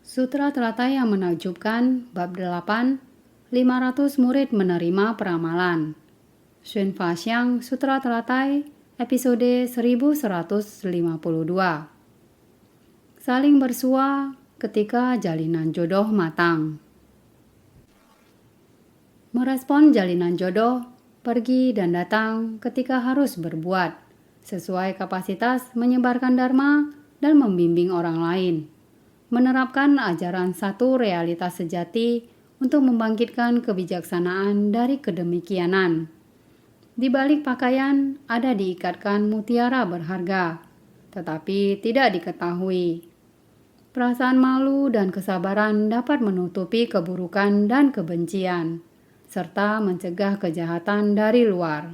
Sutra Teratai yang menakjubkan, bab 8, 500 murid menerima peramalan. Xun Fa Xiang, Sutra Teratai, episode 1152. Saling bersua ketika jalinan jodoh matang. Merespon jalinan jodoh, pergi dan datang ketika harus berbuat, sesuai kapasitas menyebarkan dharma dan membimbing orang lain. Menerapkan ajaran satu realitas sejati untuk membangkitkan kebijaksanaan dari kedemikianan. Di balik pakaian ada diikatkan mutiara berharga, tetapi tidak diketahui. Perasaan malu dan kesabaran dapat menutupi keburukan dan kebencian, serta mencegah kejahatan dari luar.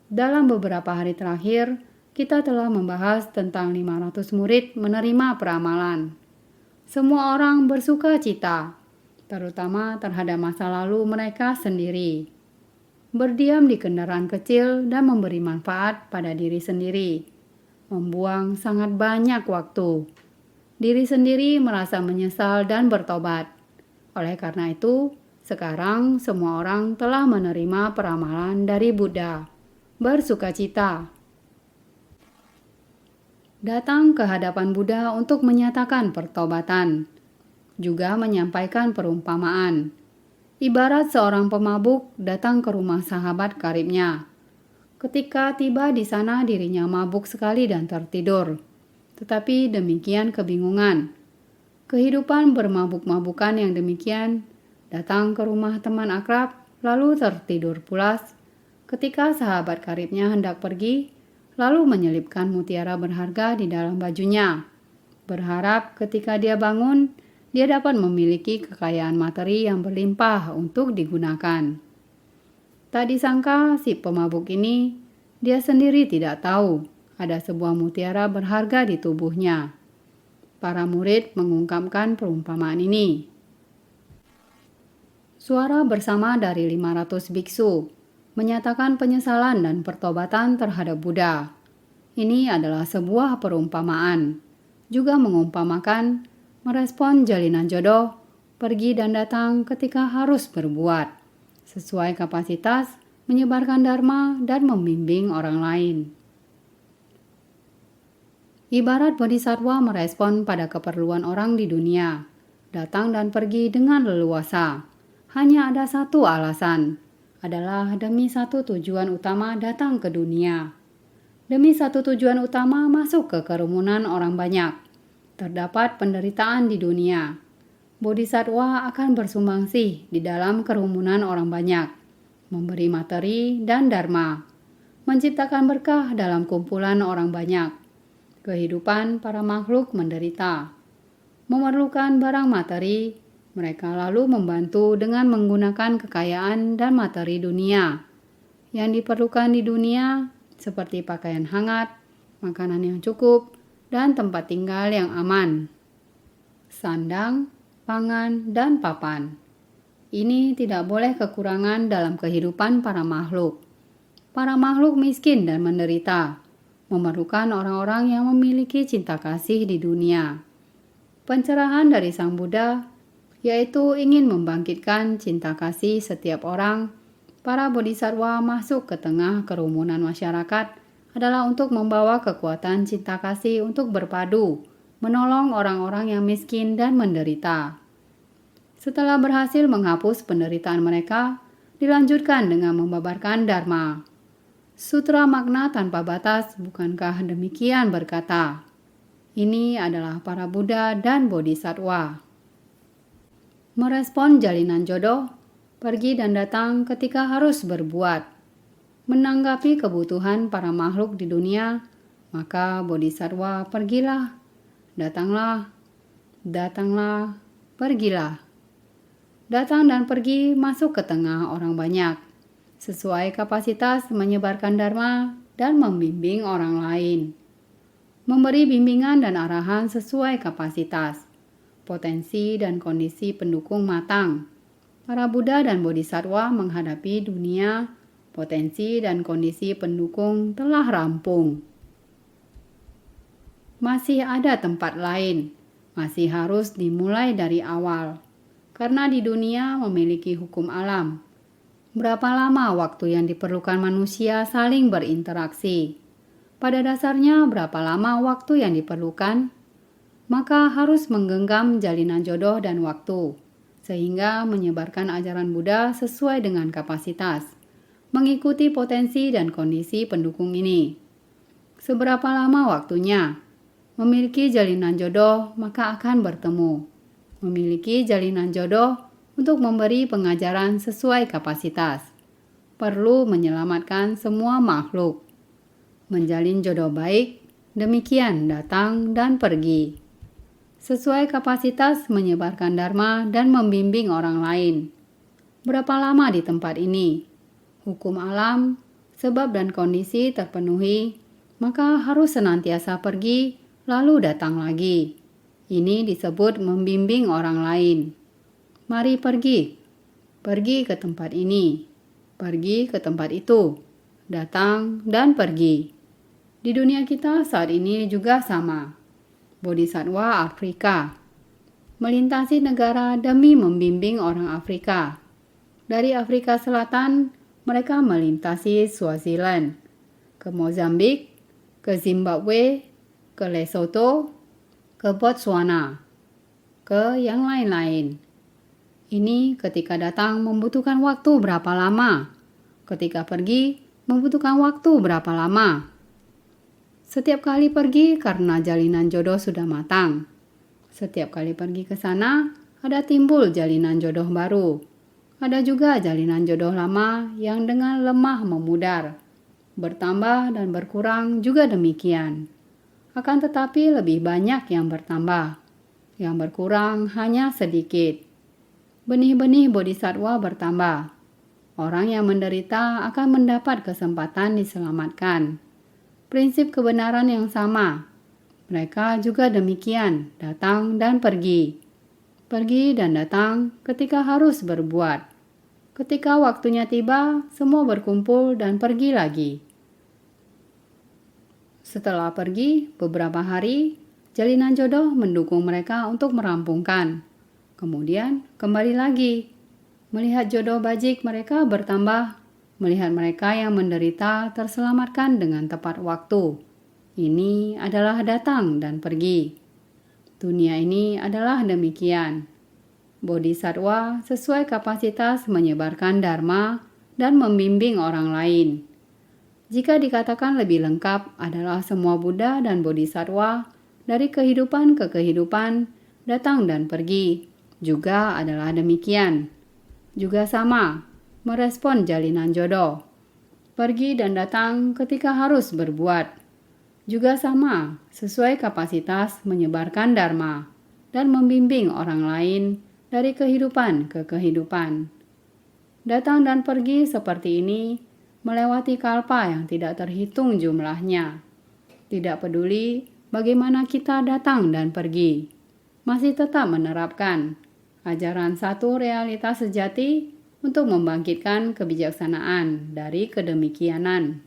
Dalam beberapa hari terakhir, kita telah membahas tentang 500 murid menerima peramalan. Semua orang bersuka cita, terutama terhadap masa lalu mereka sendiri. Berdiam di kendaraan kecil dan memberi manfaat pada diri sendiri. Membuang sangat banyak waktu. Diri sendiri merasa menyesal dan bertobat. Oleh karena itu, sekarang semua orang telah menerima peramalan dari Buddha. Bersukacita. Datang ke hadapan Buddha untuk menyatakan pertobatan. Juga menyampaikan perumpamaan. Ibarat seorang pemabuk datang ke rumah sahabat karibnya. Ketika tiba di sana dirinya mabuk sekali dan tertidur. Tetapi demikian kebingungan. Kehidupan bermabuk-mabukan yang demikian datang ke rumah teman akrab lalu tertidur pulas. Ketika sahabat karibnya hendak pergi, lalu menyelipkan mutiara berharga di dalam bajunya. Berharap ketika dia bangun, dia dapat memiliki kekayaan materi yang berlimpah untuk digunakan. Tak disangka si pemabuk ini, dia sendiri tidak tahu ada sebuah mutiara berharga di tubuhnya. Para murid mengungkapkan perumpamaan ini. Suara bersama dari 500 biksu menyatakan penyesalan dan pertobatan terhadap Buddha. Ini adalah sebuah perumpamaan. Juga mengumpamakan merespon jalinan jodoh, pergi dan datang ketika harus berbuat, sesuai kapasitas menyebarkan dharma dan membimbing orang lain. Ibarat bodhisattva merespon pada keperluan orang di dunia, datang dan pergi dengan leluasa. Hanya ada satu alasan, adalah demi satu tujuan utama datang ke dunia. Demi satu tujuan utama masuk ke kerumunan orang banyak. Terdapat penderitaan di dunia. Bodhisattva akan bersumbangsih di dalam kerumunan orang banyak, memberi materi dan dharma, menciptakan berkah dalam kumpulan orang banyak. Kehidupan para makhluk menderita. Memerlukan barang materi, mereka lalu membantu dengan menggunakan kekayaan dan materi dunia. Yang diperlukan di dunia seperti pakaian hangat, makanan yang cukup, dan tempat tinggal yang aman. Sandang, pangan, dan papan. Ini tidak boleh kekurangan dalam kehidupan para makhluk. Para makhluk miskin dan menderita, memerlukan orang-orang yang memiliki cinta kasih di dunia. Pencerahan dari Sang Buddha yaitu ingin membangkitkan cinta kasih setiap orang. Para bodhisattva masuk ke tengah kerumunan masyarakat adalah untuk membawa kekuatan cinta kasih untuk berpadu, menolong orang-orang yang miskin dan menderita. Setelah berhasil menghapus penderitaan mereka, dilanjutkan dengan membabarkan dharma. Sutra makna tanpa batas bukankah demikian berkata? Ini adalah para Buddha dan bodhisattva. Merespon jalinan jodoh, pergi dan datang ketika harus berbuat. Menanggapi kebutuhan para makhluk di dunia, maka bodhisattva pergilah, datanglah, pergilah. Datang dan pergi masuk ke tengah orang banyak, sesuai kapasitas menyebarkan dharma dan membimbing orang lain. Memberi bimbingan dan arahan sesuai kapasitas. Potensi dan kondisi pendukung matang. Para Buddha dan Bodhisattva menghadapi dunia, potensi dan kondisi pendukung telah rampung. Masih ada tempat lain, masih harus dimulai dari awal. Karena di dunia memiliki hukum alam. Berapa lama waktu yang diperlukan manusia saling berinteraksi? Pada dasarnya berapa lama waktu yang diperlukan? Maka harus menggenggam jalinan jodoh dan waktu, sehingga menyebarkan ajaran Buddha sesuai dengan kapasitas, mengikuti potensi dan kondisi pendukung ini. Seberapa lama waktunya? Memiliki jalinan jodoh, maka akan bertemu. Memiliki jalinan jodoh untuk memberi pengajaran sesuai kapasitas. Perlu menyelamatkan semua makhluk. Menjalin jodoh baik, demikian datang dan pergi. Sesuai kapasitas menyebarkan dharma dan membimbing orang lain. Berapa lama di tempat ini? Hukum alam, sebab dan kondisi terpenuhi, maka harus senantiasa pergi lalu datang lagi. Ini disebut membimbing orang lain. Mari pergi. Pergi ke tempat ini. Pergi ke tempat itu. Datang dan pergi. Di dunia kita saat ini juga sama. Bodhisattva Afrika melintasi negara demi membimbing orang Afrika. Dari Afrika Selatan, mereka melintasi Swaziland, ke Mozambik, ke Zimbabwe, ke Lesotho, ke Botswana, ke yang lain-lain. Ini ketika datang membutuhkan waktu berapa lama? Ketika pergi membutuhkan waktu berapa lama? Setiap kali pergi karena jalinan jodoh sudah matang. Setiap kali pergi ke sana, ada timbul jalinan jodoh baru. Ada juga jalinan jodoh lama yang dengan lemah memudar. Bertambah dan berkurang juga demikian. Akan tetapi lebih banyak yang bertambah. Yang berkurang hanya sedikit. Benih-benih bodhisattva bertambah. Orang yang menderita akan mendapat kesempatan diselamatkan. Prinsip kebenaran yang sama. Mereka juga demikian, datang dan pergi. Pergi dan datang ketika harus berbuat. Ketika waktunya tiba, semua berkumpul dan pergi lagi. Setelah pergi beberapa hari, jalinan jodoh mendukung mereka untuk merampungkan. Kemudian kembali lagi. Melihat jodoh bajik mereka bertambah, melihat mereka yang menderita terselamatkan dengan tepat waktu. Ini adalah datang dan pergi. Dunia ini adalah demikian. Bodhisattva sesuai kapasitas menyebarkan dharma dan membimbing orang lain. Jika dikatakan lebih lengkap adalah semua Buddha dan Bodhisattva dari kehidupan ke kehidupan, datang dan pergi, juga adalah demikian. Juga sama, merespon jalinan jodoh. Pergi dan datang ketika harus berbuat. Juga sama, sesuai kapasitas menyebarkan dharma dan membimbing orang lain dari kehidupan ke kehidupan. Datang dan pergi seperti ini melewati kalpa yang tidak terhitung jumlahnya. Tidak peduli bagaimana kita datang dan pergi, masih tetap menerapkan ajaran satu realitas sejati untuk membangkitkan kebijaksanaan dari kedemikianan.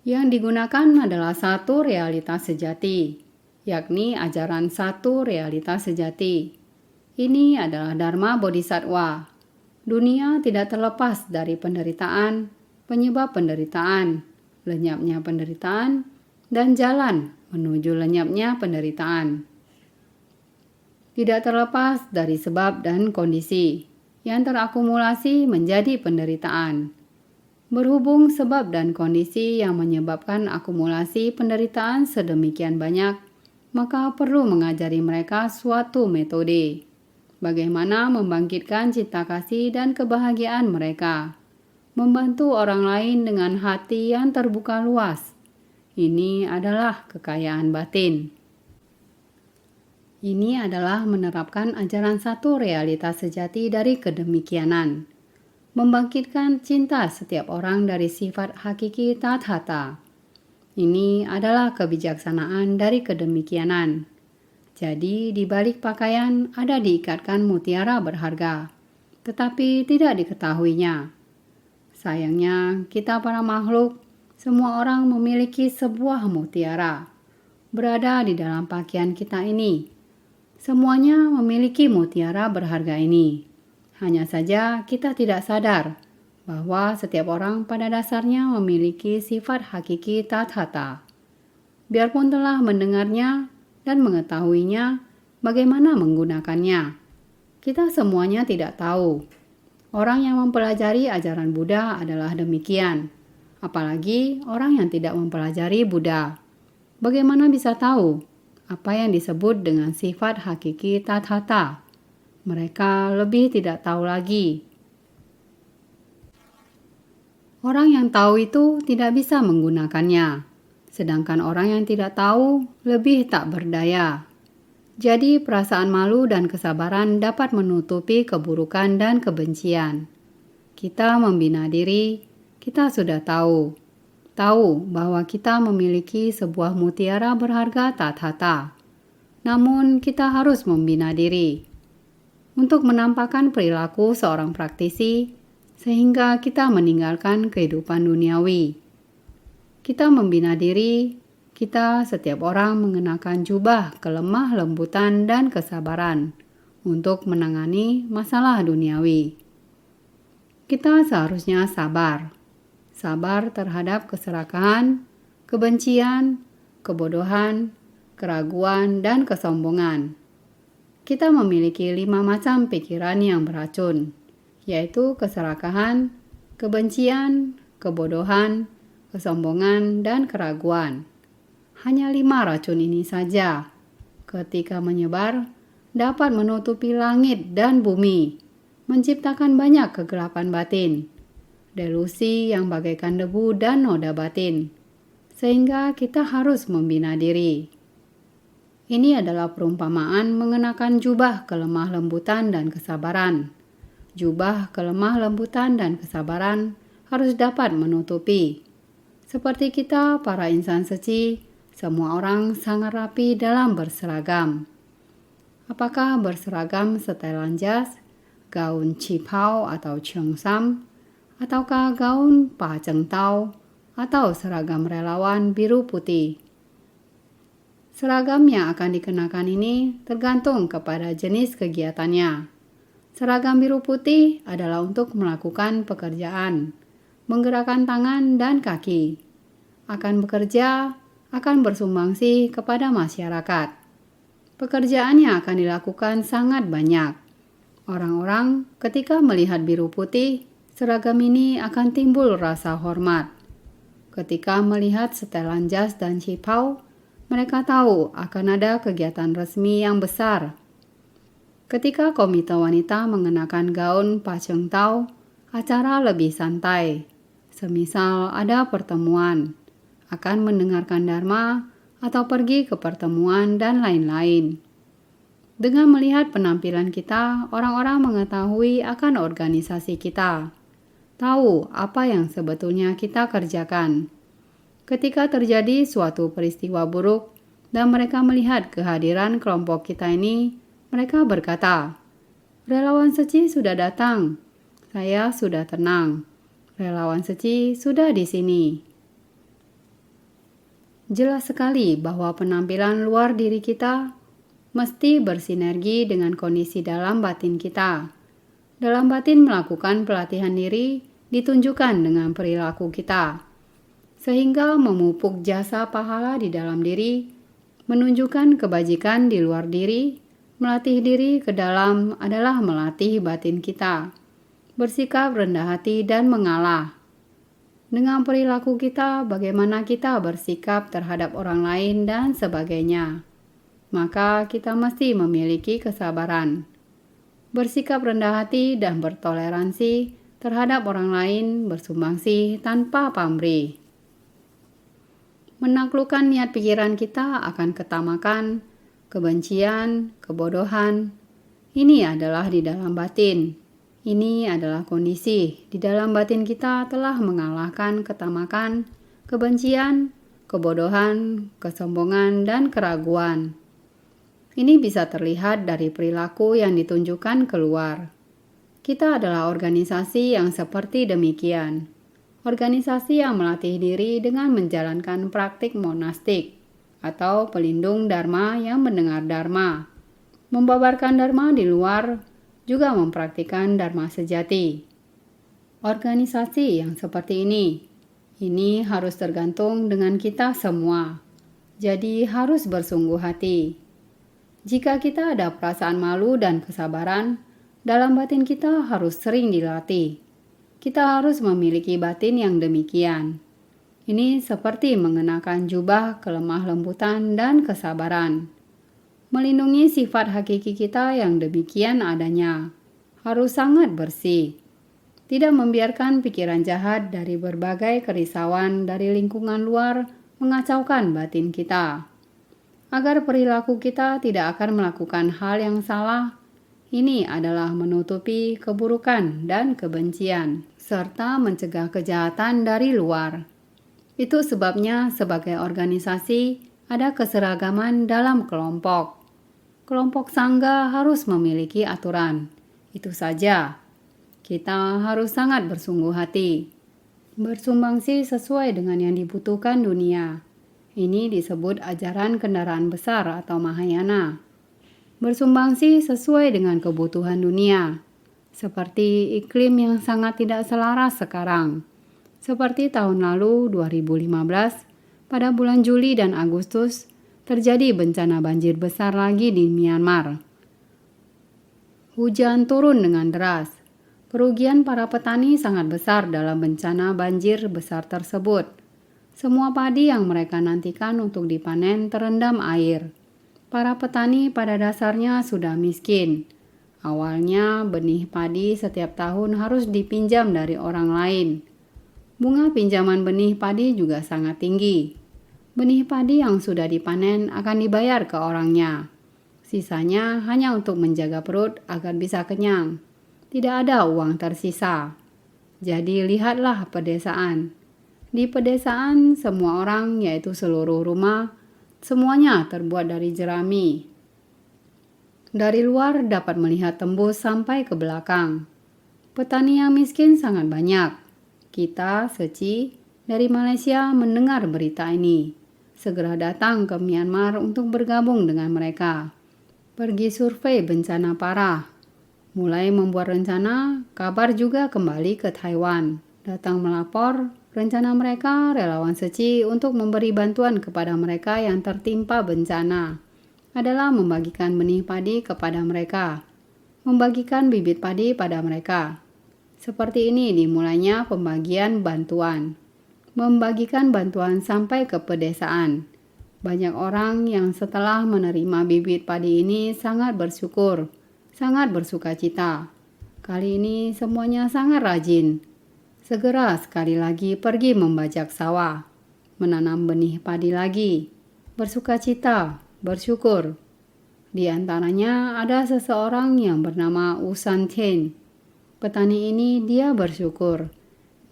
Yang digunakan adalah satu realitas sejati, yakni ajaran satu realitas sejati. Ini adalah Dharma Bodhisattva. Dunia tidak terlepas dari penderitaan, penyebab penderitaan, lenyapnya penderitaan, dan jalan menuju lenyapnya penderitaan. Tidak terlepas dari sebab dan kondisi yang terakumulasi menjadi penderitaan. Berhubung sebab dan kondisi yang menyebabkan akumulasi penderitaan sedemikian banyak, maka perlu mengajari mereka suatu metode. Bagaimana membangkitkan cita kasih dan kebahagiaan mereka. Membantu orang lain dengan hati yang terbuka luas. Ini adalah kekayaan batin. Ini adalah menerapkan ajaran satu realitas sejati dari kedemikianan. Membangkitkan cinta setiap orang dari sifat hakiki tathata. Ini adalah kebijaksanaan dari kedemikianan. Jadi di balik pakaian ada diikatkan mutiara berharga, tetapi tidak diketahuinya. Sayangnya kita para makhluk, semua orang memiliki sebuah mutiara. berada di dalam pakaian kita ini. Semuanya memiliki mutiara berharga ini. Hanya saja kita tidak sadar bahwa setiap orang pada dasarnya memiliki sifat hakiki tathata. Biarpun telah mendengarnya dan mengetahuinya, bagaimana menggunakannya, kita semuanya tidak tahu. Orang yang mempelajari ajaran Buddha adalah demikian, apalagi orang yang tidak mempelajari Buddha. Bagaimana bisa tahu apa yang disebut dengan sifat hakiki tathata? Mereka lebih tidak tahu lagi. Orang yang tahu itu tidak bisa menggunakannya, sedangkan orang yang tidak tahu lebih tak berdaya. Jadi perasaan malu dan kesabaran dapat menutupi keburukan dan kebencian. Kita membina diri, kita sudah tahu bahwa kita memiliki sebuah mutiara berharga tathata. Namun kita harus membina diri untuk menampakkan perilaku seorang praktisi sehingga kita meninggalkan kehidupan duniawi. Kita membina diri, kita setiap orang mengenakan jubah kelemah lembutan dan kesabaran untuk menangani masalah duniawi. Kita seharusnya sabar terhadap keserakahan, kebencian, kebodohan, keraguan, dan kesombongan. Kita memiliki 5 macam pikiran yang beracun, yaitu keserakahan, kebencian, kebodohan, kesombongan, dan keraguan. Hanya 5 racun ini saja, ketika menyebar, dapat menutupi langit dan bumi, menciptakan banyak kegelapan batin, delusi yang bagaikan debu dan noda batin, sehingga kita harus membina diri. Ini adalah perumpamaan mengenakan jubah kelemah lembutan dan kesabaran. Jubah kelemah lembutan dan kesabaran harus dapat menutupi. Seperti kita para insan suci, semua orang sangat rapi dalam berseragam. Apakah berseragam setelan jas, gaun cipau atau cheongsam, ataukah gaun pa cheng tao, atau seragam relawan biru putih? Seragam yang akan dikenakan ini tergantung kepada jenis kegiatannya. Seragam biru putih adalah untuk melakukan pekerjaan, menggerakkan tangan dan kaki, akan bekerja, akan bersumbangsi kepada masyarakat. Pekerjaan yang akan dilakukan sangat banyak. Orang-orang ketika melihat biru putih, seragam ini akan timbul rasa hormat. Ketika melihat setelan jas dan cipau, mereka tahu akan ada kegiatan resmi yang besar. Ketika komite wanita mengenakan gaun pa cheng tao, acara lebih santai. Semisal ada pertemuan, akan mendengarkan dharma, atau pergi ke pertemuan dan lain-lain. Dengan melihat penampilan kita, orang-orang mengetahui akan organisasi kita. Tahu apa yang sebetulnya kita kerjakan. Ketika terjadi suatu peristiwa buruk dan mereka melihat kehadiran kelompok kita ini, mereka berkata, "Relawan suci sudah datang. Saya sudah tenang. Relawan suci sudah di sini." Jelas sekali bahwa penampilan luar diri kita mesti bersinergi dengan kondisi dalam batin kita. Dalam batin melakukan pelatihan diri ditunjukkan dengan perilaku kita, sehingga memupuk jasa pahala di dalam diri, menunjukkan kebajikan di luar diri, melatih diri ke dalam adalah melatih batin kita, bersikap rendah hati dan mengalah. Dengan perilaku kita, bagaimana kita bersikap terhadap orang lain dan sebagainya. Maka kita mesti memiliki kesabaran, bersikap rendah hati dan bertoleransi terhadap orang lain, bersumbangsi tanpa pamrih. Menaklukkan niat pikiran kita akan ketamakan, kebencian, kebodohan. Ini adalah di dalam batin. Ini adalah kondisi di dalam batin kita telah mengalahkan ketamakan, kebencian, kebodohan, kesombongan, dan keraguan. Ini bisa terlihat dari perilaku yang ditunjukkan keluar. Kita adalah organisasi yang seperti demikian. Organisasi yang melatih diri dengan menjalankan praktik monastik atau pelindung Dharma yang mendengar Dharma. Membabarkan Dharma di luar juga mempraktikkan Dharma sejati. Organisasi yang seperti ini harus tergantung dengan kita semua. Jadi harus bersungguh hati. Jika kita ada perasaan malu dan kesabaran, dalam batin kita harus sering dilatih. Kita harus memiliki batin yang demikian. Ini seperti mengenakan jubah kelemah lembutan dan kesabaran. Melindungi sifat hakiki kita yang demikian adanya. Harus sangat bersih. Tidak membiarkan pikiran jahat dari berbagai kerisauan dari lingkungan luar mengacaukan batin kita. Agar perilaku kita tidak akan melakukan hal yang salah, ini adalah menutupi keburukan dan kebencian, serta mencegah kejahatan dari luar. Itu sebabnya sebagai organisasi ada keseragaman dalam kelompok. Kelompok sangga harus memiliki aturan. Itu saja. Kita harus sangat bersungguh hati. Bersumbangsi sesuai dengan yang dibutuhkan dunia. Ini disebut ajaran kendaraan besar atau Mahayana. Bersumbangsi sesuai dengan kebutuhan dunia. Seperti iklim yang sangat tidak selaras sekarang. Seperti tahun lalu 2015, pada bulan Juli dan Agustus, terjadi bencana banjir besar lagi di Myanmar. Hujan turun dengan deras. Kerugian para petani sangat besar dalam bencana banjir besar tersebut. Semua padi yang mereka nantikan untuk dipanen terendam air. Para petani pada dasarnya sudah miskin. Awalnya benih padi setiap tahun harus dipinjam dari orang lain. Bunga pinjaman benih padi juga sangat tinggi. Benih padi yang sudah dipanen akan dibayar ke orangnya. Sisanya hanya untuk menjaga perut agar bisa kenyang. Tidak ada uang tersisa. Jadi lihatlah pedesaan. Di pedesaan semua orang, yaitu seluruh rumah, semuanya terbuat dari jerami. Dari luar dapat melihat tembus sampai ke belakang. Petani yang miskin sangat banyak. Kita, Seci, dari Malaysia mendengar berita ini. Segera datang ke Myanmar untuk bergabung dengan mereka. Pergi survei bencana parah. Mulai membuat rencana, kabar juga kembali ke Taiwan. Datang melapor, rencana mereka relawan Seci untuk memberi bantuan kepada mereka yang tertimpa bencana adalah membagikan benih padi kepada mereka, membagikan bibit padi pada mereka. Seperti ini dimulainya pembagian bantuan. Membagikan bantuan sampai ke pedesaan. Banyak orang yang setelah menerima bibit padi ini sangat bersyukur, sangat bersukacita. Kali ini semuanya sangat rajin. Segera sekali lagi pergi membajak sawah, menanam benih padi lagi, bersukacita, bersyukur. Di antaranya ada seseorang yang bernama Usan Ten. Petani ini dia bersyukur.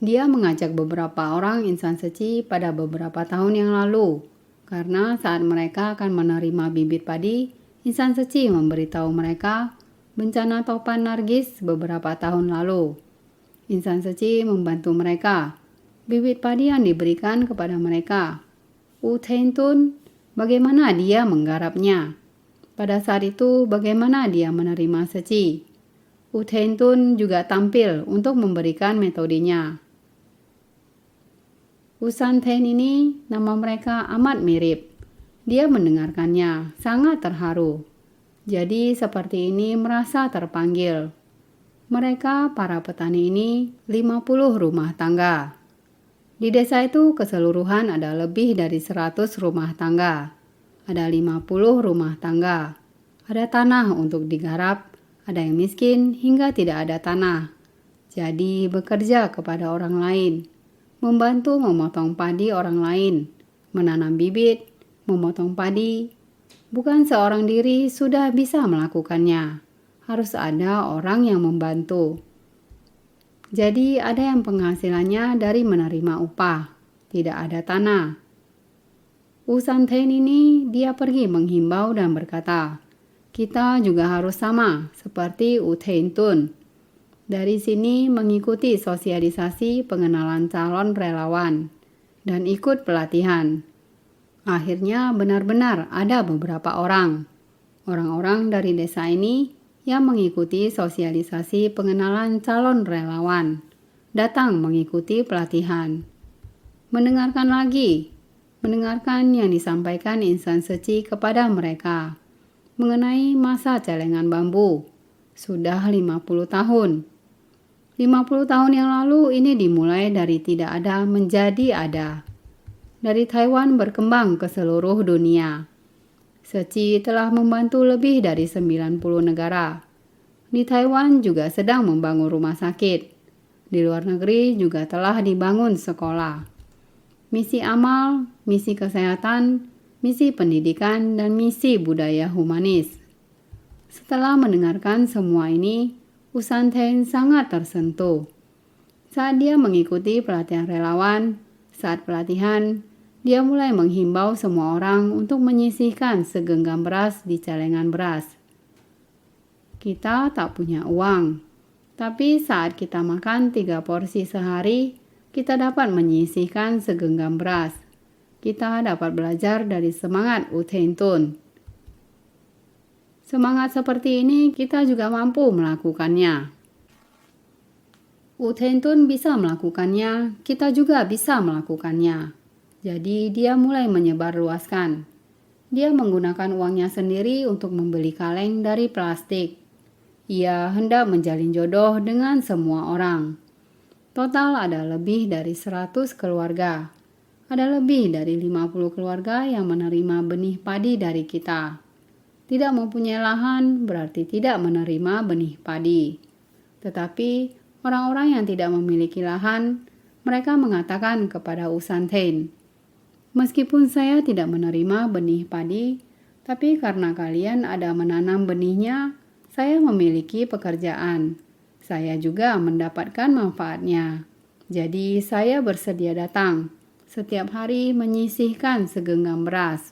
Dia mengajak beberapa orang insan Seci pada beberapa tahun yang lalu. Karena saat mereka akan menerima bibit padi, insan Seci memberitahu mereka bencana topan nargis beberapa tahun lalu. Insan Seci membantu mereka. Bibit padi yang diberikan kepada mereka. U Ten Tun, bagaimana dia menggarapnya? Pada saat itu, bagaimana dia menerima Seci? U Ten Tun juga tampil untuk memberikan metodenya. Usan Ten ini, nama mereka amat mirip. Dia mendengarkannya, sangat terharu. Jadi seperti ini merasa terpanggil. Mereka, para petani ini, 50 rumah tangga. Di desa itu keseluruhan ada lebih dari 100 rumah tangga. Ada 50 rumah tangga. Ada tanah untuk digarap, ada yang miskin hingga tidak ada tanah. Jadi bekerja kepada orang lain. Membantu memotong padi orang lain. Menanam bibit, memotong padi. Bukan seorang diri sudah bisa melakukannya. Harus ada orang yang membantu. Jadi ada yang penghasilannya dari menerima upah, tidak ada tanah. Usan Ten ini dia pergi menghimbau dan berkata, kita juga harus sama seperti U Ten Tun. Dari sini mengikuti sosialisasi pengenalan calon relawan dan ikut pelatihan. Akhirnya benar-benar ada beberapa orang dari desa ini yang mengikuti sosialisasi pengenalan calon relawan, datang mengikuti pelatihan. Mendengarkan yang disampaikan insan suci kepada mereka mengenai masa celengan bambu. Sudah 50 tahun. 50 tahun yang lalu ini dimulai dari tidak ada menjadi ada. Dari Taiwan berkembang ke seluruh dunia. Seci telah membantu lebih dari 90 negara. Di Taiwan juga sedang membangun rumah sakit. Di luar negeri juga telah dibangun sekolah. Misi amal, misi kesehatan, misi pendidikan, dan misi budaya humanis. Setelah mendengarkan semua ini, U Santen sangat tersentuh. Saat dia mengikuti pelatihan relawan, saat pelatihan, dia mulai menghimbau semua orang untuk menyisihkan segenggam beras di celengan beras. Kita tak punya uang, tapi saat kita makan 3 porsi sehari, kita dapat menyisihkan segenggam beras. Kita dapat belajar dari semangat U Tentun. Semangat seperti ini kita juga mampu melakukannya. U Tentun bisa melakukannya, kita juga bisa melakukannya. Jadi dia mulai menyebarluaskan. Dia menggunakan uangnya sendiri untuk membeli kaleng dari plastik. Ia hendak menjalin jodoh dengan semua orang. Total ada lebih dari 100 keluarga. Ada lebih dari 50 keluarga yang menerima benih padi dari kita. Tidak mempunyai lahan berarti tidak menerima benih padi. Tetapi orang-orang yang tidak memiliki lahan, mereka mengatakan kepada U Santen, meskipun saya tidak menerima benih padi, tapi karena kalian ada menanam benihnya, saya memiliki pekerjaan. Saya juga mendapatkan manfaatnya. Jadi saya bersedia datang setiap hari menyisihkan segenggam beras.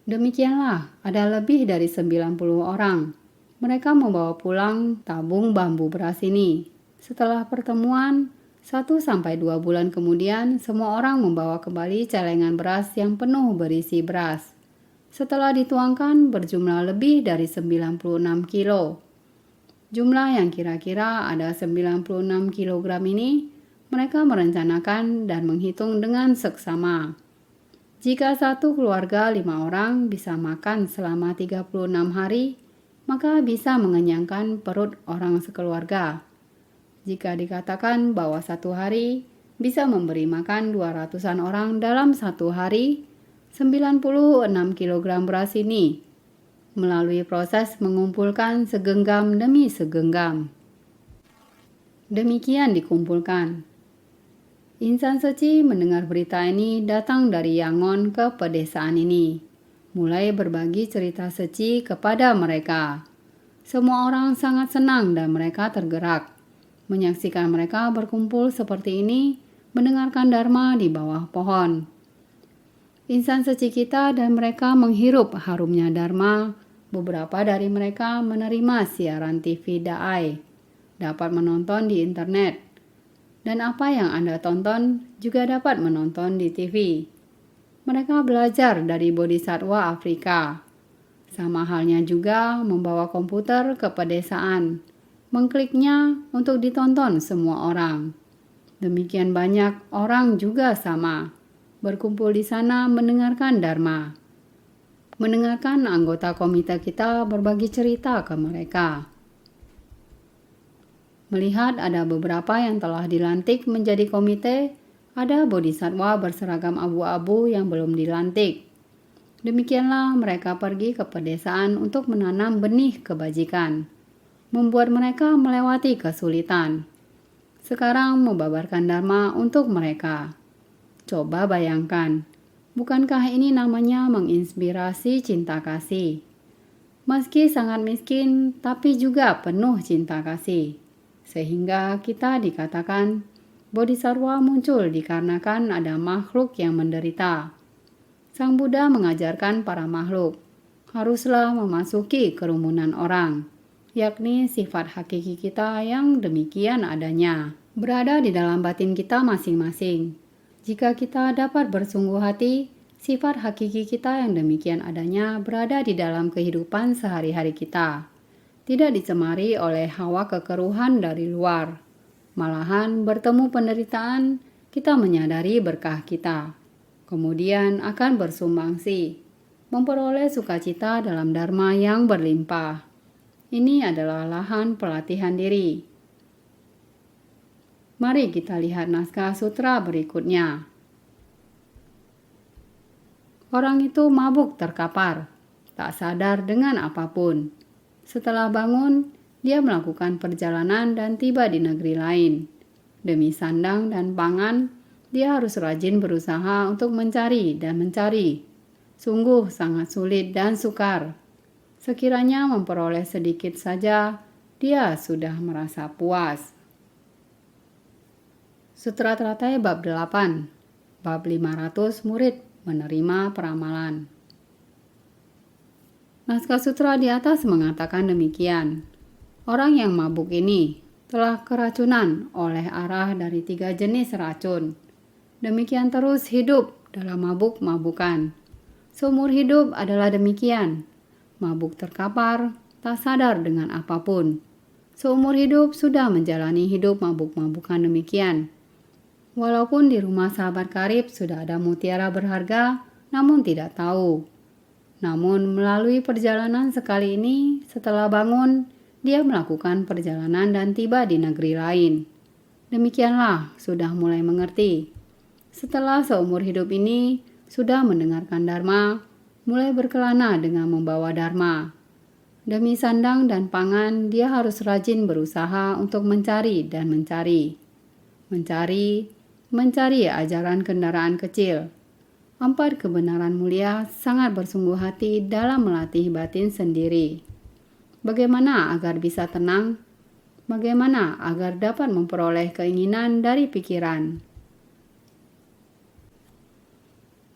Demikianlah, ada lebih dari 90 orang. Mereka membawa pulang tabung bambu beras ini. Setelah pertemuan, 1-2 bulan kemudian, semua orang membawa kembali celengan beras yang penuh berisi beras. Setelah dituangkan, berjumlah lebih dari 96 kilo. Jumlah yang kira-kira ada 96 kilogram ini, mereka merencanakan dan menghitung dengan seksama. Jika satu keluarga 5 orang bisa makan selama 36 hari, maka bisa mengenyangkan perut orang sekeluarga. Jika dikatakan bahwa satu hari bisa memberi makan 200-an orang dalam satu hari, 96 kg beras ini melalui proses mengumpulkan segenggam demi segenggam. Demikian dikumpulkan. Insan suci mendengar berita ini datang dari Yangon ke pedesaan ini, mulai berbagi cerita suci kepada mereka. Semua orang sangat senang dan mereka tergerak. Menyaksikan mereka berkumpul seperti ini, mendengarkan dharma di bawah pohon. Insan suci kita dan mereka menghirup harumnya dharma. Beberapa dari mereka menerima siaran TV Daai, dapat menonton di internet. Dan apa yang Anda tonton juga dapat menonton di TV. Mereka belajar dari bodhisatwa Afrika. Sama halnya juga membawa komputer ke pedesaan, mengkliknya untuk ditonton semua orang. Demikian banyak orang juga sama, berkumpul di sana mendengarkan dharma. Mendengarkan anggota komite kita berbagi cerita ke mereka. Melihat ada beberapa yang telah dilantik menjadi komite, ada bodhisatwa berseragam abu-abu yang belum dilantik. Demikianlah mereka pergi ke pedesaan untuk menanam benih kebajikan, membuat mereka melewati kesulitan. Sekarang membabarkan dharma untuk mereka. Coba bayangkan, bukankah ini namanya menginspirasi cinta kasih? Meski sangat miskin, tapi juga penuh cinta kasih. Sehingga kita dikatakan bodhisatwa muncul dikarenakan ada makhluk yang menderita. Sang Buddha mengajarkan para makhluk haruslah memasuki kerumunan orang, yakni sifat hakiki kita yang demikian adanya, berada di dalam batin kita masing-masing. Jika kita dapat bersungguh hati, sifat hakiki kita yang demikian adanya berada di dalam kehidupan sehari-hari kita. Tidak dicemari oleh hawa kekeruhan dari luar. Malahan bertemu penderitaan, kita menyadari berkah kita. Kemudian akan bersumbangsi, memperoleh sukacita dalam dharma yang berlimpah. Ini adalah lahan pelatihan diri. Mari kita lihat naskah sutra berikutnya. Orang itu mabuk terkapar, tak sadar dengan apapun. Setelah bangun, dia melakukan perjalanan dan tiba di negeri lain. Demi sandang dan pangan, dia harus rajin berusaha untuk mencari dan mencari. Sungguh sangat sulit dan sukar. Sekiranya memperoleh sedikit saja, dia sudah merasa puas. Sutra Teratai bab 8, bab 500 murid menerima peramalan. Naskah sutra di atas mengatakan demikian. Orang yang mabuk ini telah keracunan oleh arah dari 3 jenis racun. Demikian terus hidup dalam mabuk-mabukan. Seumur hidup adalah demikian. Mabuk terkapar, tak sadar dengan apapun. Seumur hidup sudah menjalani hidup mabuk-mabukan demikian. Walaupun di rumah sahabat karib sudah ada mutiara berharga, namun tidak tahu. Namun melalui perjalanan sekali ini, setelah bangun, dia melakukan perjalanan dan tiba di negeri lain. Demikianlah sudah mulai mengerti. Setelah seumur hidup ini, sudah mendengarkan dharma, mulai berkelana dengan membawa dharma. Demi sandang dan pangan, dia harus rajin berusaha untuk mencari dan mencari. Mencari ajaran kendaraan kecil. 4 kebenaran mulia sangat bersungguh hati dalam melatih batin sendiri. Bagaimana agar bisa tenang? Bagaimana agar dapat memperoleh keinginan dari pikiran?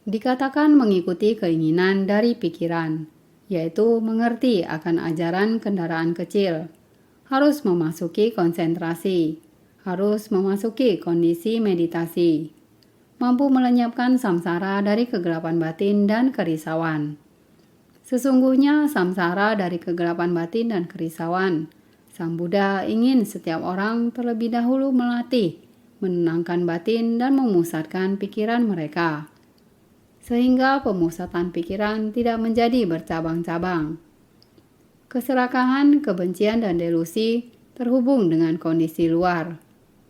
Dikatakan mengikuti keinginan dari pikiran, yaitu mengerti akan ajaran kendaraan kecil. Harus memasuki konsentrasi. Harus memasuki kondisi meditasi, mampu melenyapkan samsara dari kegelapan batin dan kerisauan. Sesungguhnya samsara dari kegelapan batin dan kerisauan, Sang Buddha ingin setiap orang terlebih dahulu melatih, menenangkan batin dan memusatkan pikiran mereka, sehingga pemusatan pikiran tidak menjadi bercabang-cabang. Keserakahan, kebencian, dan delusi terhubung dengan kondisi luar.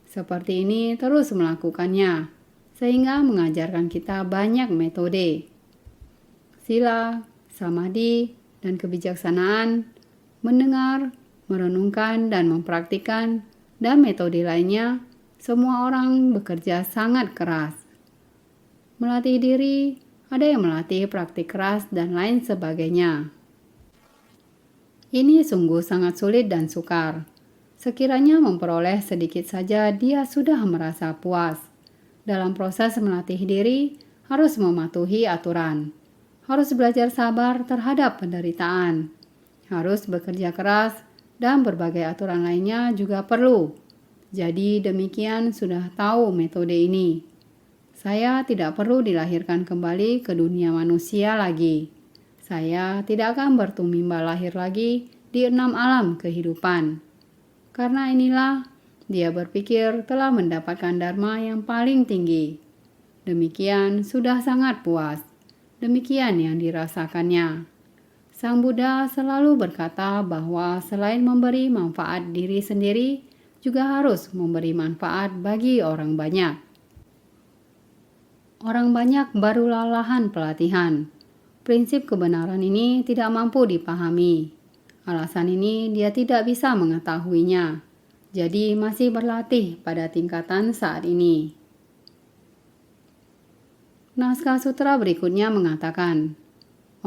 Seperti ini terus melakukannya, sehingga mengajarkan kita banyak metode. Sila, samadhi, dan kebijaksanaan, mendengar, merenungkan, dan mempraktikkan, dan metode lainnya, semua orang bekerja sangat keras. Melatih diri, ada yang melatih praktik keras, dan lain sebagainya. Ini sungguh sangat sulit dan sukar. Sekiranya memperoleh sedikit saja, dia sudah merasa puas. Dalam proses melatih diri, harus mematuhi aturan. Harus belajar sabar terhadap penderitaan. Harus bekerja keras, dan berbagai aturan lainnya juga perlu. Jadi demikian sudah tahu metode ini. Saya tidak perlu dilahirkan kembali ke dunia manusia lagi. Saya tidak akan bertumimba lahir lagi di 6 alam kehidupan. Karena inilah, dia berpikir telah mendapatkan dharma yang paling tinggi. Demikian sudah sangat puas. Demikian yang dirasakannya. Sang Buddha selalu berkata bahwa selain memberi manfaat diri sendiri, juga harus memberi manfaat bagi orang banyak. Orang banyak barulah lahan pelatihan. Prinsip kebenaran ini tidak mampu dipahami. Alasan ini dia tidak bisa mengetahuinya. Jadi masih berlatih pada tingkatan saat ini. Naskah sutra berikutnya mengatakan,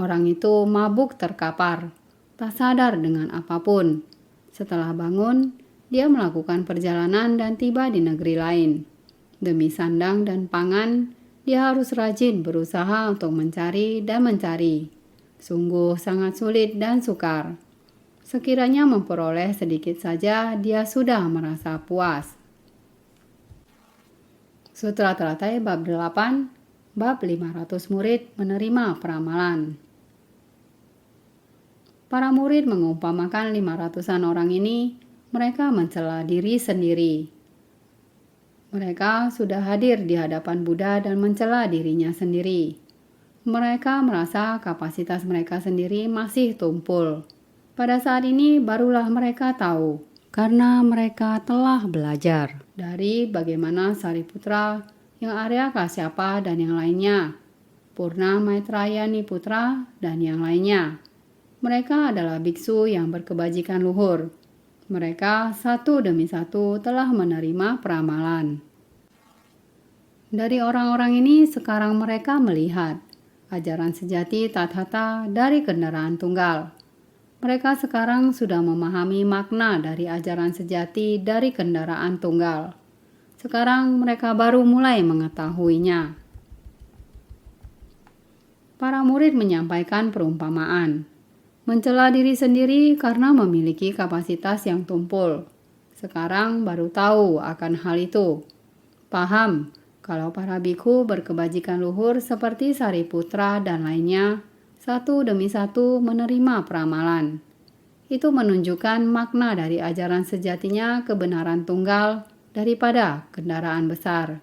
orang itu mabuk terkapar, tak sadar dengan apapun. Setelah bangun, dia melakukan perjalanan dan tiba di negeri lain. Demi sandang dan pangan, dia harus rajin berusaha untuk mencari dan mencari. Sungguh sangat sulit dan sukar. Sekiranya memperoleh sedikit saja, dia sudah merasa puas. Sutra Teratai bab 8, bab 500 murid menerima peramalan. Para murid mengumpamakan 500-an orang ini, mereka mencela diri sendiri. Mereka sudah hadir di hadapan Buddha dan mencela dirinya sendiri. Mereka merasa kapasitas mereka sendiri masih tumpul. Pada saat ini barulah mereka tahu, karena mereka telah belajar dari bagaimana Sariputra, yang Arya Kasyapa dan yang lainnya, Purna Maitrayani Putra dan yang lainnya. Mereka adalah biksu yang berkebajikan luhur. Mereka satu demi satu telah menerima peramalan. Dari orang-orang ini sekarang mereka melihat ajaran sejati Tathata dari kendaraan tunggal. Mereka sekarang sudah memahami makna dari ajaran sejati dari kendaraan tunggal. Sekarang mereka baru mulai mengetahuinya. Para murid menyampaikan perumpamaan. Mencela diri sendiri karena memiliki kapasitas yang tumpul. Sekarang baru tahu akan hal itu. Paham kalau para bikhu berkebajikan luhur seperti Sariputra dan lainnya, satu demi satu menerima peramalan. Itu menunjukkan makna dari ajaran sejatinya kebenaran tunggal daripada kendaraan besar.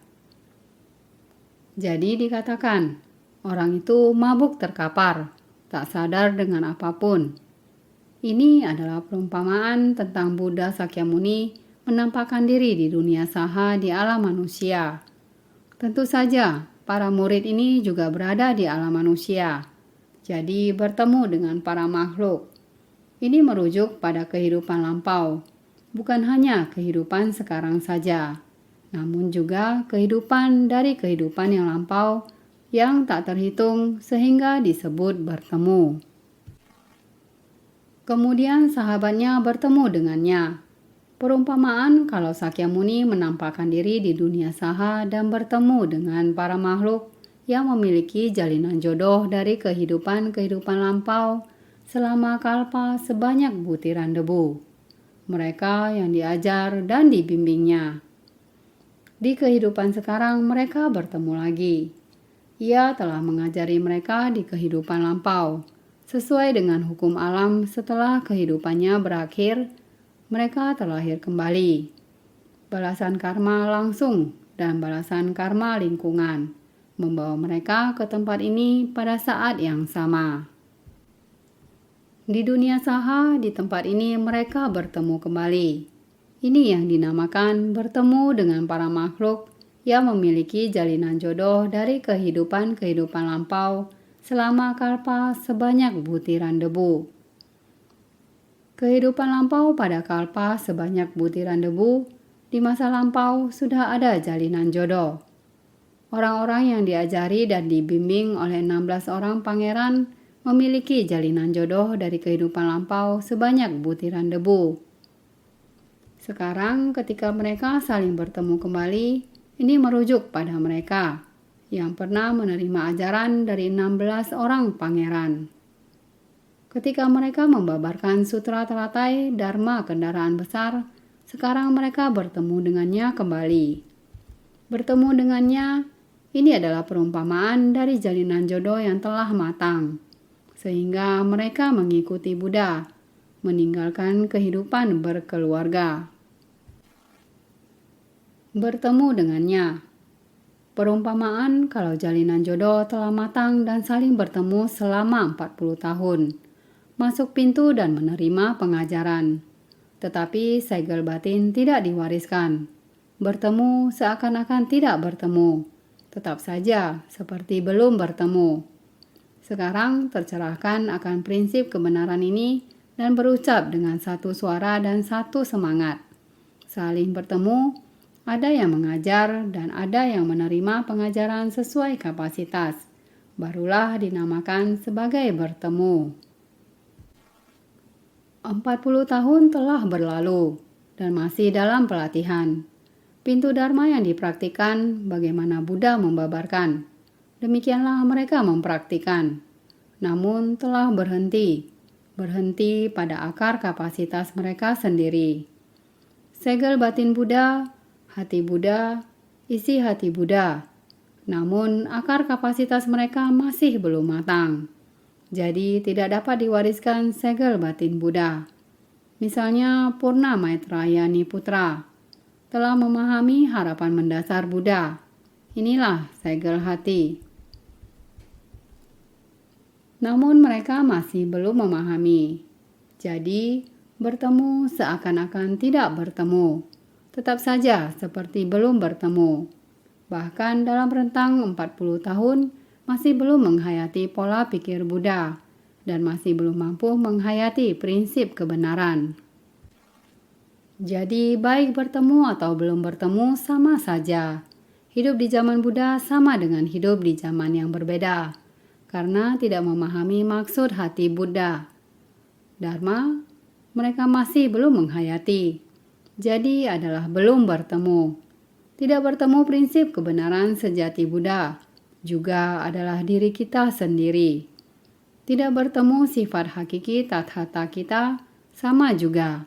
Jadi dikatakan, orang itu mabuk terkapar, tak sadar dengan apapun. Ini adalah perumpamaan tentang Buddha Sakyamuni menampakkan diri di dunia saha di alam manusia. Tentu saja, para murid ini juga berada di alam manusia. Jadi bertemu dengan para makhluk. Ini merujuk pada kehidupan lampau, bukan hanya kehidupan sekarang saja, namun juga kehidupan dari kehidupan yang lampau yang tak terhitung sehingga disebut bertemu. Kemudian sahabatnya bertemu dengannya. Perumpamaan kalau Sakyamuni menampakkan diri di dunia saha dan bertemu dengan para makhluk yang memiliki jalinan jodoh dari kehidupan-kehidupan lampau selama kalpa sebanyak butiran debu. Mereka yang diajar dan dibimbingnya. Di kehidupan sekarang mereka bertemu lagi. Ia telah mengajari mereka di kehidupan lampau. Sesuai dengan hukum alam setelah kehidupannya berakhir, mereka terlahir kembali. Balasan karma langsung dan balasan karma lingkungan membawa mereka ke tempat ini pada saat yang sama. Di dunia saha, di tempat ini mereka bertemu kembali. Ini yang dinamakan bertemu dengan para makhluk yang memiliki jalinan jodoh dari kehidupan-kehidupan lampau selama kalpa sebanyak butiran debu. Kehidupan lampau pada kalpa sebanyak butiran debu, di masa lampau sudah ada jalinan jodoh. Orang-orang yang diajari dan dibimbing oleh 16 orang pangeran memiliki jalinan jodoh dari kehidupan lampau sebanyak butiran debu. Sekarang ketika mereka saling bertemu kembali, ini merujuk pada mereka yang pernah menerima ajaran dari 16 orang pangeran. Ketika mereka membabarkan Sutra Teratai Dharma kendaraan besar, sekarang mereka bertemu dengannya kembali. Bertemu dengannya, ini adalah perumpamaan dari jalinan jodoh yang telah matang, sehingga mereka mengikuti Buddha, meninggalkan kehidupan berkeluarga. Bertemu dengannya. Perumpamaan kalau jalinan jodoh telah matang dan saling bertemu selama 40 tahun. Masuk pintu dan menerima pengajaran. Tetapi segel batin tidak diwariskan. Bertemu seakan-akan tidak bertemu. Tetap saja seperti belum bertemu. Sekarang tercerahkan akan prinsip kebenaran ini dan berucap dengan satu suara dan satu semangat. Saling bertemu, ada yang mengajar dan ada yang menerima pengajaran sesuai kapasitas. Barulah dinamakan sebagai bertemu. 40 tahun telah berlalu dan masih dalam pelatihan. Pintu Dharma yang dipraktikkan bagaimana Buddha membabarkan. Demikianlah mereka mempraktikkan. Namun telah berhenti pada akar kapasitas mereka sendiri. Segel batin Buddha, hati Buddha, isi hati Buddha. Namun, akar kapasitas mereka masih belum matang. Jadi, tidak dapat diwariskan segel batin Buddha. Misalnya, Purna Maitrayani Putra telah memahami harapan mendasar Buddha. Inilah segel hati. Namun mereka masih belum memahami. Jadi, bertemu seakan-akan tidak bertemu. Tetap saja seperti belum bertemu. Bahkan dalam rentang 40 tahun masih belum menghayati pola pikir Buddha dan masih belum mampu menghayati prinsip kebenaran. Jadi, baik bertemu atau belum bertemu sama saja. Hidup di zaman Buddha sama dengan hidup di zaman yang berbeda, karena tidak memahami maksud hati Buddha. Dharma, mereka masih belum menghayati. Jadi adalah belum bertemu. Tidak bertemu prinsip kebenaran sejati Buddha, juga adalah diri kita sendiri. Tidak bertemu sifat hakiki tathata kita, sama juga.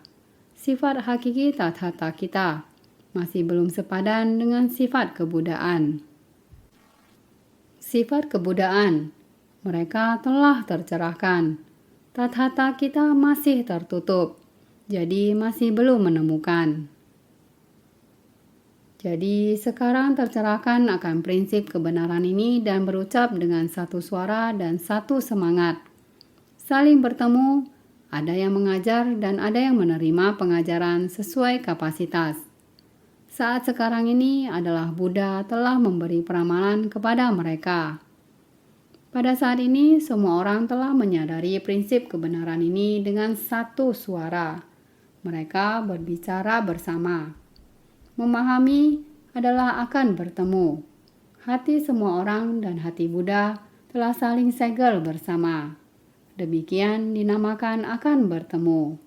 Sifat hakiki tathata kita masih belum sepadan dengan sifat kebudaan. Sifat kebudaan, mereka telah tercerahkan. Tathata kita masih tertutup, jadi masih belum menemukan. Jadi sekarang tercerahkan akan prinsip kebenaran ini dan berucap dengan satu suara dan satu semangat. Saling bertemu, ada yang mengajar dan ada yang menerima pengajaran sesuai kapasitas. Saat sekarang ini adalah Buddha telah memberi peramalan kepada mereka. Pada saat ini, semua orang telah menyadari prinsip kebenaran ini dengan satu suara. Mereka berbicara bersama. Memahami adalah akan bertemu. Hati semua orang dan hati Buddha telah saling segel bersama. Demikian dinamakan akan bertemu.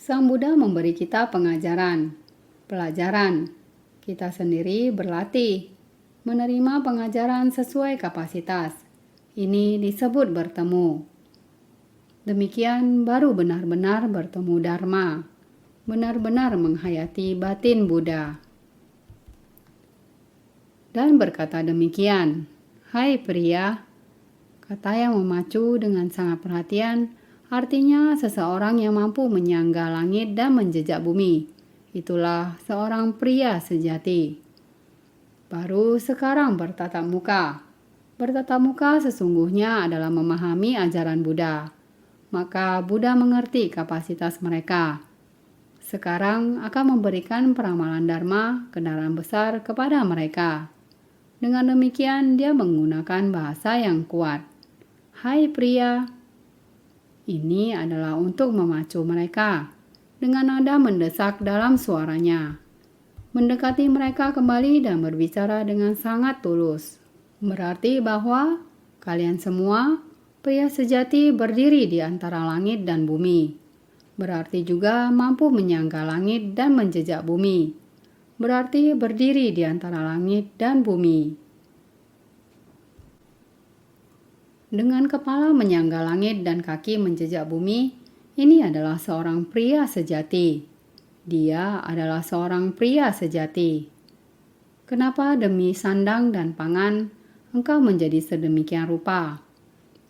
Sang Buddha memberi kita pengajaran, pelajaran. Kita sendiri berlatih, menerima pengajaran sesuai kapasitas. Ini disebut bertemu. Demikian baru benar-benar bertemu Dharma, benar-benar menghayati batin Buddha. Dan berkata demikian, "Hai pria," kata yang memacu dengan sangat perhatian, artinya seseorang yang mampu menyangga langit dan menjejak bumi. Itulah seorang pria sejati. Baru sekarang bertatap muka. Bertatap muka sesungguhnya adalah memahami ajaran Buddha. Maka Buddha mengerti kapasitas mereka. Sekarang akan memberikan peramalan Dharma, kendaraan besar kepada mereka. Dengan demikian dia menggunakan bahasa yang kuat. "Hai pria." Ini adalah untuk memacu mereka. Dengan nada mendesak dalam suaranya. Mendekati mereka kembali dan berbicara dengan sangat tulus. Berarti bahwa kalian semua pria sejati berdiri di antara langit dan bumi. Berarti juga mampu menyangga langit dan menjejak bumi. Berarti berdiri di antara langit dan bumi. Dengan kepala menyangga langit dan kaki menjejak bumi, ini adalah seorang pria sejati. Dia adalah seorang pria sejati. Kenapa demi sandang dan pangan engkau menjadi sedemikian rupa?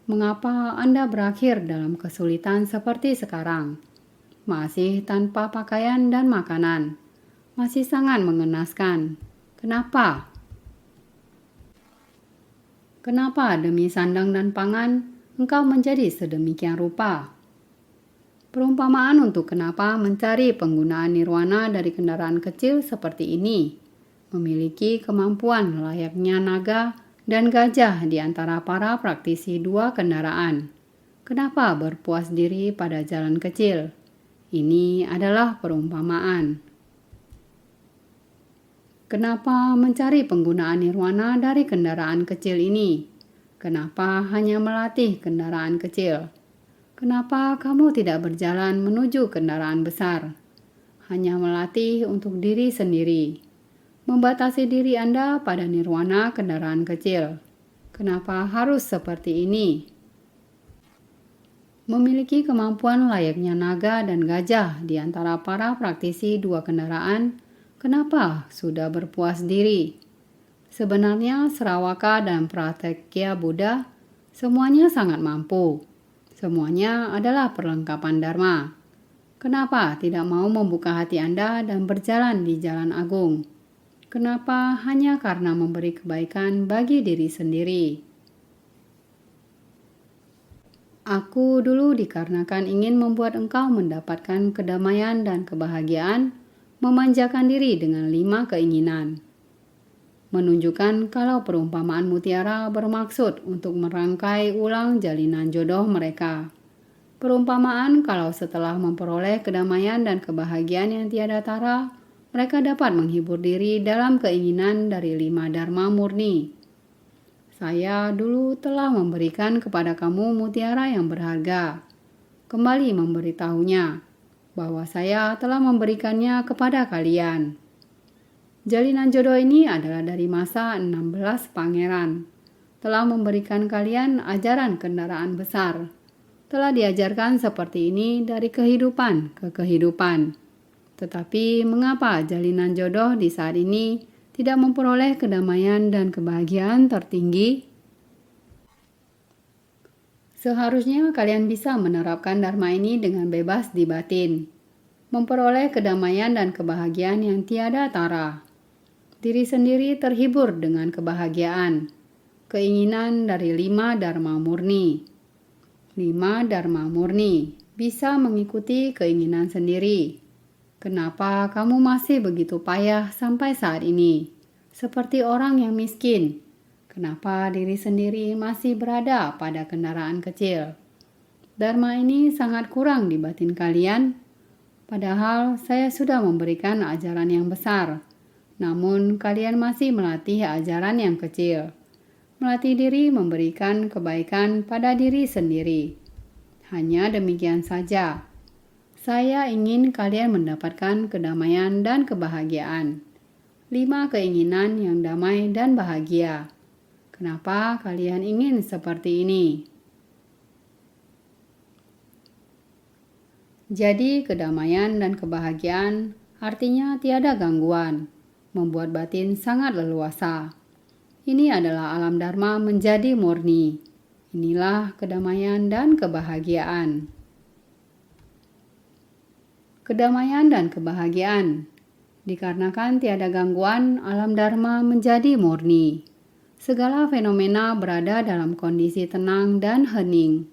Mengapa Anda berakhir dalam kesulitan seperti sekarang? Masih tanpa pakaian dan makanan. Masih sangat mengenaskan. Kenapa? Kenapa demi sandang dan pangan engkau menjadi sedemikian rupa? Perumpamaan untuk kenapa mencari penggunaan nirwana dari kendaraan kecil seperti ini. Memiliki kemampuan layaknya naga dan gajah di antara para praktisi dua kendaraan. Kenapa berpuas diri pada jalan kecil? Ini adalah perumpamaan. Kenapa mencari penggunaan nirwana dari kendaraan kecil ini? Kenapa hanya melatih kendaraan kecil? Kenapa kamu tidak berjalan menuju kendaraan besar? Hanya melatih untuk diri sendiri. Membatasi diri Anda pada nirwana kendaraan kecil. Kenapa harus seperti ini? Memiliki kemampuan layaknya naga dan gajah di antara para praktisi dua kendaraan Kenapa sudah berpuas diri? Sebenarnya Sravaka dan Pratyekya Buddha semuanya sangat mampu. Semuanya adalah perlengkapan Dharma. Kenapa tidak mau membuka hati Anda dan berjalan di jalan agung? Kenapa hanya karena memberi kebaikan bagi diri sendiri? Aku dulu dikarenakan ingin membuat engkau mendapatkan kedamaian dan kebahagiaan, memanjakan diri dengan 5 keinginan. Menunjukkan kalau perumpamaan mutiara bermaksud untuk merangkai ulang jalinan jodoh mereka. Perumpamaan kalau setelah memperoleh kedamaian dan kebahagiaan yang tiada tara, mereka dapat menghibur diri dalam keinginan dari 5 dharma murni. Saya dulu telah memberikan kepada kamu mutiara yang berharga. Kembali memberitahunya bahwa saya telah memberikannya kepada kalian. Jalinan jodoh ini adalah dari masa 16 pangeran. Telah memberikan kalian ajaran kendaraan besar. Telah diajarkan seperti ini dari kehidupan ke kehidupan. Tetapi mengapa jalinan jodoh di saat ini tidak memperoleh kedamaian dan kebahagiaan tertinggi? Seharusnya kalian bisa menerapkan dharma ini dengan bebas di batin, memperoleh kedamaian dan kebahagiaan yang tiada tara. Diri sendiri terhibur dengan kebahagiaan, keinginan dari 5 dharma murni. 5 dharma murni bisa mengikuti keinginan sendiri. Kenapa kamu masih begitu payah sampai saat ini? Seperti orang yang miskin. Kenapa diri sendiri masih berada pada kendaraan kecil? Dharma ini sangat kurang di batin kalian. Padahal saya sudah memberikan ajaran yang besar. Namun kalian masih melatih ajaran yang kecil. Melatih diri memberikan kebaikan pada diri sendiri. Hanya demikian saja. Saya ingin kalian mendapatkan kedamaian dan kebahagiaan. 5 keinginan yang damai dan bahagia. Kenapa kalian ingin seperti ini? Jadi kedamaian dan kebahagiaan artinya tiada gangguan, membuat batin sangat leluasa. Ini adalah alam dharma menjadi murni. Inilah kedamaian dan kebahagiaan. Kedamaian dan kebahagiaan. Dikarenakan tiada gangguan, alam dharma menjadi murni. Segala fenomena berada dalam kondisi tenang dan hening.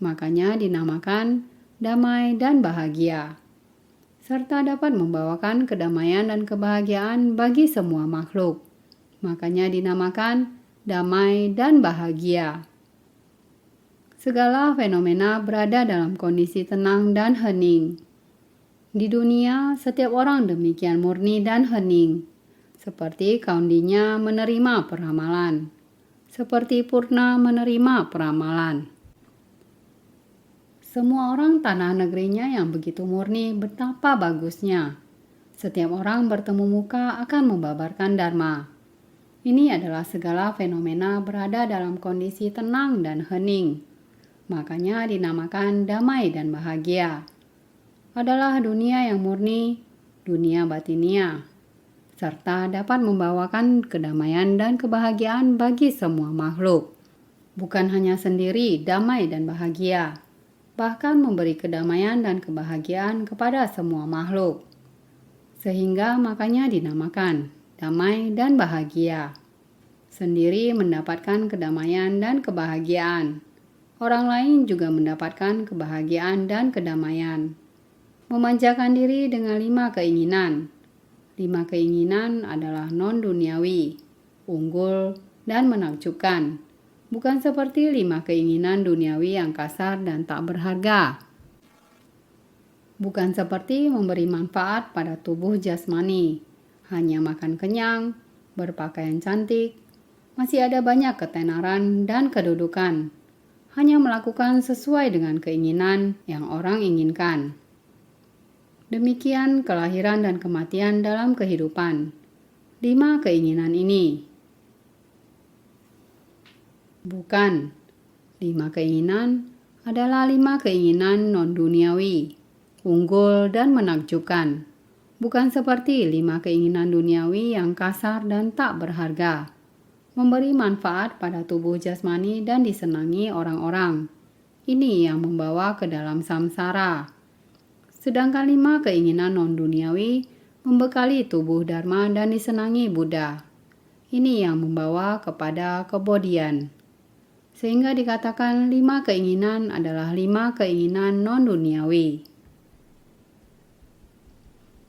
Makanya dinamakan damai dan bahagia. Serta dapat membawakan kedamaian dan kebahagiaan bagi semua makhluk. Makanya dinamakan damai dan bahagia. Segala fenomena berada dalam kondisi tenang dan hening. Di dunia, setiap orang demikian murni dan hening. Seperti kaundinya menerima peramalan. Seperti Purna menerima peramalan. Semua orang tanah negerinya yang begitu murni betapa bagusnya. Setiap orang bertemu muka akan membabarkan dharma. Ini adalah segala fenomena berada dalam kondisi tenang dan hening. Makanya dinamakan damai dan bahagia. Adalah dunia yang murni, dunia batinia. Serta dapat membawakan kedamaian dan kebahagiaan bagi semua makhluk. Bukan hanya sendiri damai dan bahagia, bahkan memberi kedamaian dan kebahagiaan kepada semua makhluk. Sehingga makanya dinamakan damai dan bahagia. Sendiri mendapatkan kedamaian dan kebahagiaan. Orang lain juga mendapatkan kebahagiaan dan kedamaian. Memanjakan diri dengan 5 keinginan. 5 keinginan adalah non-duniawi, unggul, dan menakjubkan. Bukan seperti 5 keinginan duniawi yang kasar dan tak berharga. Bukan seperti memberi manfaat pada tubuh jasmani, hanya makan kenyang, berpakaian cantik, masih ada banyak ketenaran dan kedudukan. Hanya melakukan sesuai dengan keinginan yang orang inginkan. Demikian kelahiran dan kematian dalam kehidupan. 5 keinginan ini. Bukan. 5 keinginan adalah 5 keinginan non-duniawi, unggul dan menakjubkan. Bukan seperti 5 keinginan duniawi yang kasar dan tak berharga, memberi manfaat pada tubuh jasmani dan disenangi orang-orang. Ini yang membawa ke dalam samsara. Sedangkan 5 keinginan non-duniawi membekali tubuh Dharma dan disenangi Buddha. Ini yang membawa kepada kebodian. Sehingga dikatakan 5 keinginan adalah 5 keinginan non-duniawi.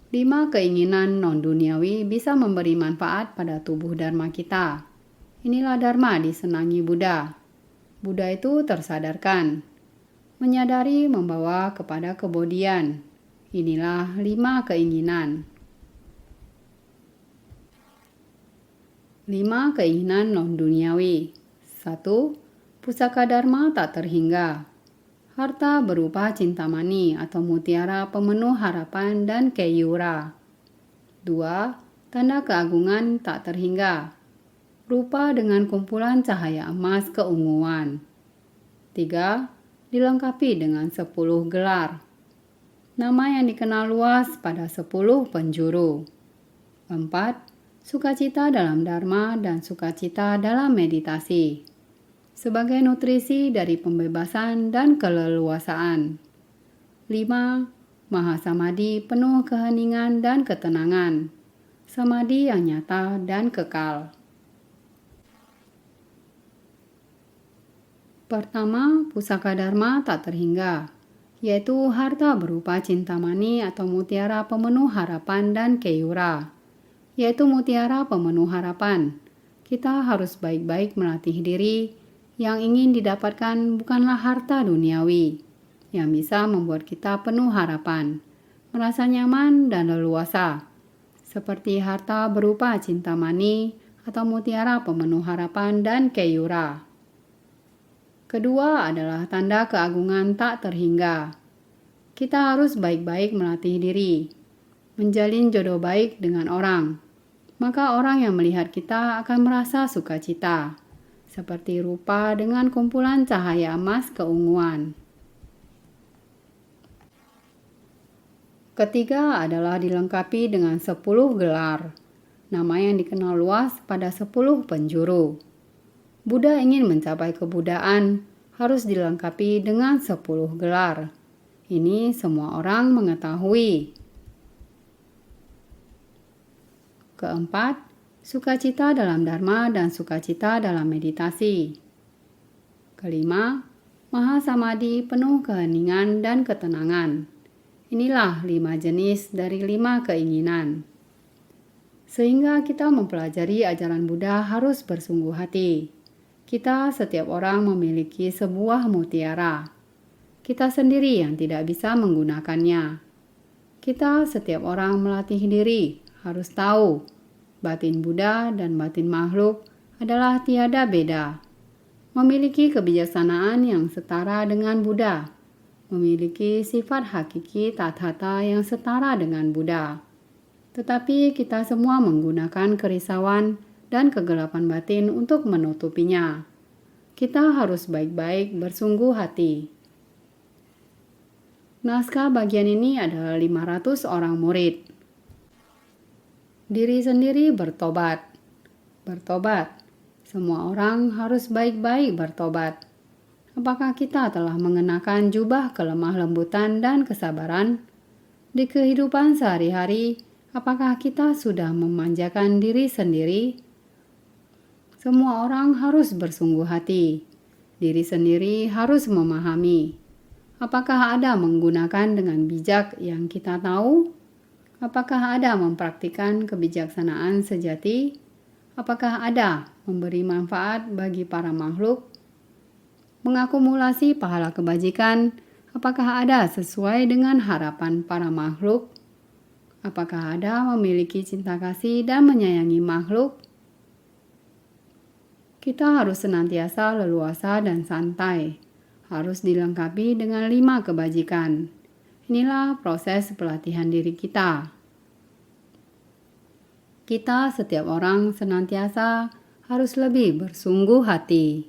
5 keinginan non-duniawi bisa memberi manfaat pada tubuh Dharma kita. Inilah Dharma disenangi Buddha. Buddha itu tersadarkan. Menyadari membawa kepada kebodian. Inilah 5 keinginan. 5 keinginan non-duniawi. 1. Pusaka Dharma tak terhingga. Harta berupa cintamani atau mutiara pemenuh harapan dan keyura. 2. Tanda keagungan tak terhingga. Rupa dengan kumpulan cahaya emas keunguan. 3. Dilengkapi dengan 10 gelar. Nama yang dikenal luas pada 10 penjuru. 4. Sukacita dalam Dharma dan sukacita dalam meditasi. Sebagai nutrisi dari pembebasan dan keleluasaan. 5. Mahasamadhi penuh keheningan dan ketenangan. Samadhi yang nyata dan kekal. Pertama, pusaka Dharma tak terhingga, yaitu harta berupa cintamani atau mutiara pemenuh harapan dan keyura, yaitu mutiara pemenuh harapan. Kita harus baik-baik melatih diri. Yang ingin didapatkan bukanlah harta duniawi, yang bisa membuat kita penuh harapan, merasa nyaman dan leluasa, seperti harta berupa cintamani atau mutiara pemenuh harapan dan keyura. Kedua adalah tanda keagungan tak terhingga. Kita harus baik-baik melatih diri, menjalin jodoh baik dengan orang, maka orang yang melihat kita akan merasa sukacita. Seperti rupa dengan kumpulan cahaya emas keunguan. Ketiga adalah dilengkapi dengan 10 gelar, nama yang dikenal luas pada 10 penjuru. Buddha ingin mencapai kebudaan, harus dilengkapi dengan 10 gelar. Ini semua orang mengetahui. Keempat, sukacita dalam Dharma dan sukacita dalam meditasi. Kelima, mahasamadhi penuh keheningan dan ketenangan. Inilah 5 jenis dari 5 keinginan. Sehingga kita mempelajari ajaran Buddha harus bersungguh hati. Kita setiap orang memiliki sebuah mutiara. Kita sendiri yang tidak bisa menggunakannya. Kita setiap orang melatih diri, harus tahu batin Buddha dan batin makhluk adalah tiada beda. Memiliki kebijaksanaan yang setara dengan Buddha. Memiliki sifat hakiki tathata yang setara dengan Buddha. Tetapi kita semua menggunakan kerisauan dan kegelapan batin untuk menutupinya. Kita harus baik-baik bersungguh hati. Naskah bagian ini adalah 500 orang murid. Diri sendiri bertobat. Bertobat. Semua orang harus baik-baik bertobat. Apakah kita telah mengenakan jubah kelemah lembutan dan kesabaran? Di kehidupan sehari-hari, apakah kita sudah memanjakan diri sendiri? Semua orang harus bersungguh hati. Diri sendiri harus memahami. Apakah ada menggunakan dengan bijak yang kita tahu? Apakah ada mempraktikkan kebijaksanaan sejati? Apakah ada memberi manfaat bagi para makhluk? Mengakumulasi pahala kebajikan, apakah ada sesuai dengan harapan para makhluk? Apakah ada memiliki cinta kasih dan menyayangi makhluk? Kita harus senantiasa leluasa dan santai. Harus dilengkapi dengan 5 kebajikan. Inilah proses pelatihan diri kita. Kita setiap orang senantiasa harus lebih bersungguh hati.